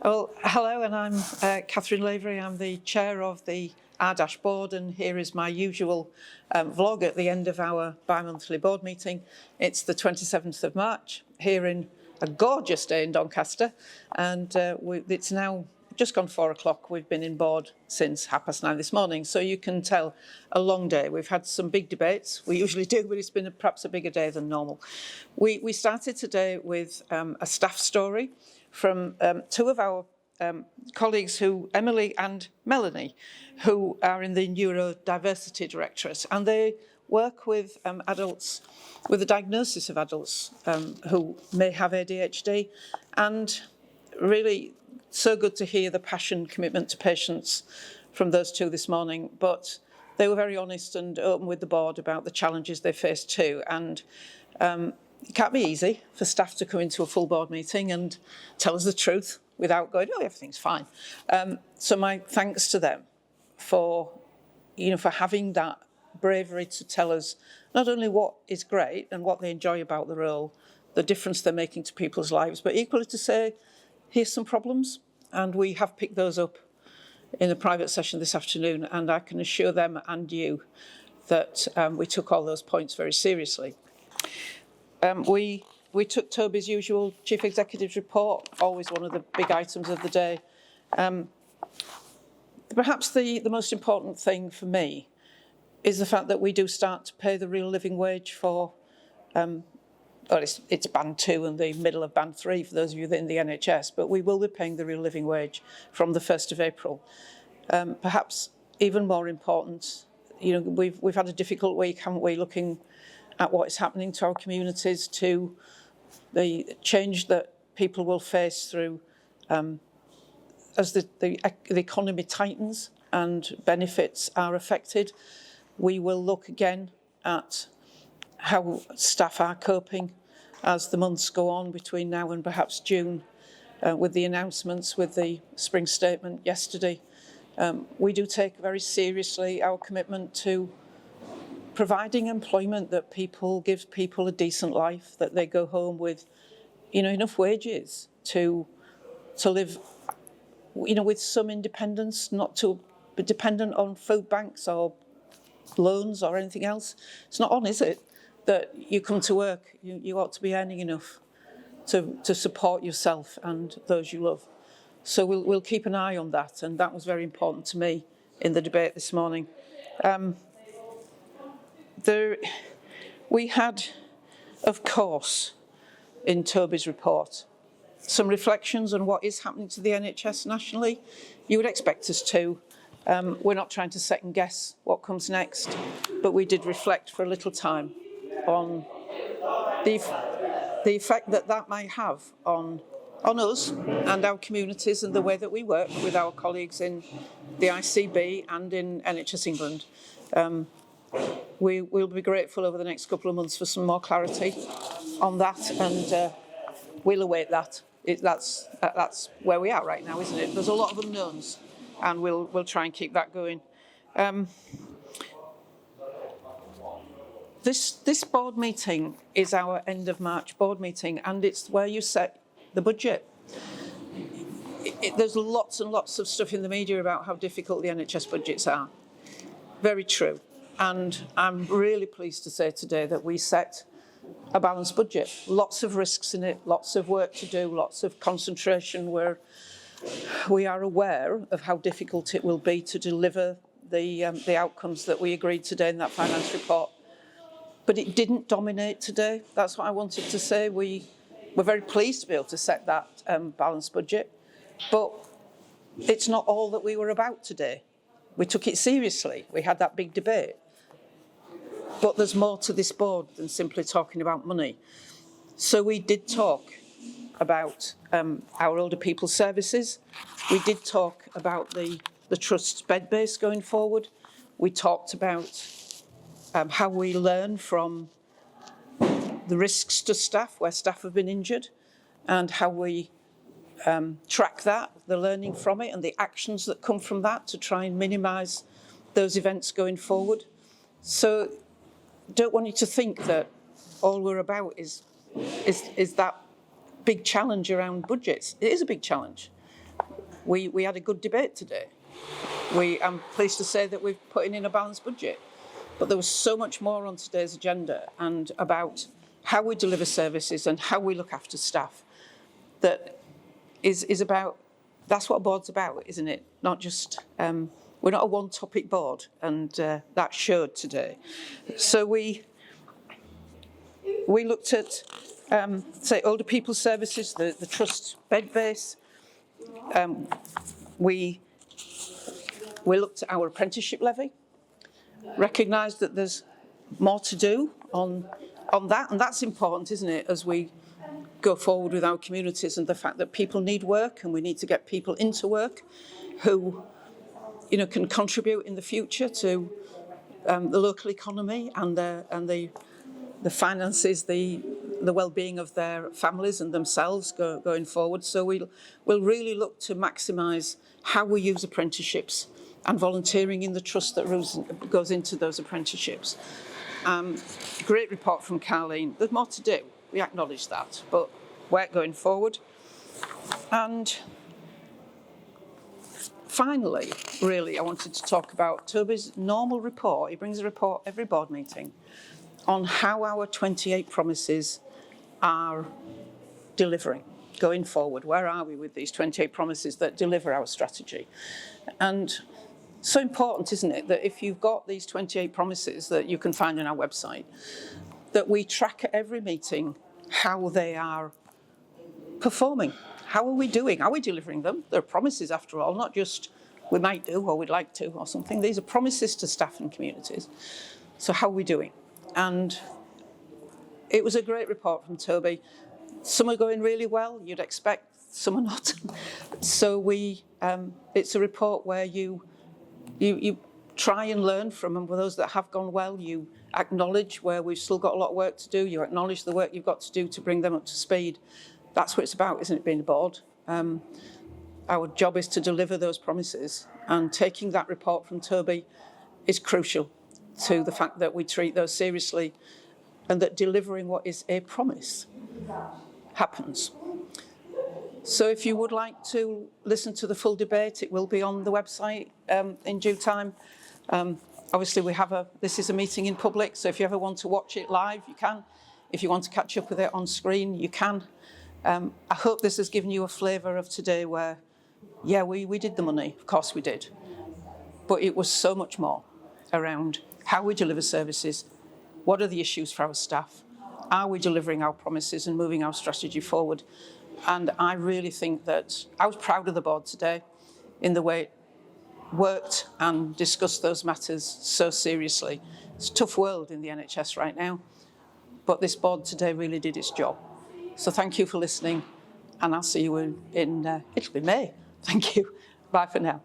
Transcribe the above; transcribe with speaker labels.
Speaker 1: Well, hello, and I'm Kathryn Lavery. I'm the chair of the RDaSH board, and here is my usual vlog at the end of our bi-monthly board meeting. It's the 27th of March here in a gorgeous day in Doncaster, and it's now just gone 4 o'clock. We've been in board since 9:30 this morning, so you can tell a long day. We've had some big debates. We usually do, but it's been perhaps a bigger day than normal. We started today with a staff story from two of our colleagues, Emily and Melanie, who are in the Neurodiversity Directorate, and they work with adults, with the diagnosis of adults who may have ADHD, and really so good to hear the passion, commitment to patients from those two this morning. But they were very honest and open with the board about the challenges they faced too, and it can't be easy for staff to come into a full board meeting and tell us the truth without going, oh, everything's fine. So my thanks to them for having that bravery to tell us not only what is great and what they enjoy about the role, the difference they're making to people's lives, but equally to say, here's some problems, and we have picked those up in a private session this afternoon, and I can assure them and you that we took all those points very seriously. We took Toby's usual Chief Executive's report, always one of the big items of the day. Perhaps the most important thing for me is the fact that we do start to pay the real living wage for, it's band 2 and the middle of band 3 for those of you in the NHS, but we will be paying the real living wage from the 1st of April. Perhaps even more important, we've had a difficult week, haven't we, looking at what is happening to our communities, to the change that people will face through as the economy tightens and benefits are affected. We will look again at how staff are coping as the months go on between now and perhaps June, with the announcements, with the spring statement yesterday. We do take very seriously our commitment to providing employment that gives people a decent life, that they go home with, enough wages to live, with some independence, not to be dependent on food banks or loans or anything else. It's not on, is it, that you come to work, you ought to be earning enough to support yourself and those you love. So we'll keep an eye on that, and that was very important to me in the debate this morning. We had, of course, in Toby's report, some reflections on what is happening to the NHS nationally. You would expect us to. We're not trying to second guess what comes next, but we did reflect for a little time on the effect that might have on us and our communities and the way that we work with our colleagues in the ICB and in NHS England. We'll be grateful over the next couple of months for some more clarity on that, and we'll await that. That's where we are right now, isn't it? There's a lot of unknowns, and we'll try and keep that going. This board meeting is our end of March board meeting, and it's where you set the budget. There's lots and lots of stuff in the media about how difficult the NHS budgets are. Very true. And I'm really pleased to say today that we set a balanced budget. Lots of risks in it, lots of work to do, lots of concentration where we are aware of how difficult it will be to deliver the outcomes that we agreed today in that finance report. But it didn't dominate today. That's what I wanted to say. We're very pleased to be able to set that balanced budget, but it's not all that we were about today. We took it seriously. We had that big debate. But there's more to this board than simply talking about money. So we did talk about our older people's services. We did talk about the Trust's bed base going forward. We talked about how we learn from the risks to staff, where staff have been injured, and how we track that, the learning from it and the actions that come from that to try and minimise those events going forward. So don't want you to think that all we're about is that big challenge around budgets. It is a big challenge. We had a good debate today. I'm pleased to say that we've put in a balanced budget. But there was so much more on today's agenda and about how we deliver services and how we look after staff that is about, that's what a board's about, isn't it? Not just, we're not a one-topic board, and that showed today. So we looked at, say, older people's services, the trust bed base. We looked at our apprenticeship levy, recognised that there's more to do on that, and that's important, isn't it, as we go forward with our communities, and the fact that people need work and we need to get people into work who, you know, can contribute in the future to the local economy and the finances, the well-being of their families and themselves going forward. So we'll really look to maximise how we use apprenticeships and volunteering in the trust that goes into those apprenticeships. Great report from Carleen. There's more to do, we acknowledge that, but work going forward. And finally, really, I wanted to talk about Toby's normal report. He brings a report every board meeting on how our 28 promises are delivering going forward. Where are we with these 28 promises that deliver our strategy? And so important, isn't it, that if you've got these 28 promises that you can find on our website, that we track at every meeting how they are performing. How are we doing? Are we delivering them? They're promises, after all, not just we might do or we'd like to or something. These are promises to staff and communities. So how are we doing? And it was a great report from Toby. Some are going really well, you'd expect, some are not. So it's a report where you try and learn from them. With those that have gone well, you acknowledge where we've still got a lot of work to do. You acknowledge the work you've got to do to bring them up to speed. That's what it's about, isn't it, being a board? Our job is to deliver those promises, and taking that report from Toby is crucial to the fact that we treat those seriously and that delivering what is a promise happens. So if you would like to listen to the full debate, it will be on the website in due time. Obviously, this is a meeting in public, so if you ever want to watch it live, you can. If you want to catch up with it on screen, you can. I hope this has given you a flavour of today where, yeah, we did the money, of course we did, but it was so much more around how we deliver services, what are the issues for our staff, are we delivering our promises and moving our strategy forward. And I really think that I was proud of the board today in the way it worked and discussed those matters so seriously. It's a tough world in the NHS right now, but this board today really did its job. So thank you for listening, and I'll see you in it'll be May. Thank you. Bye for now.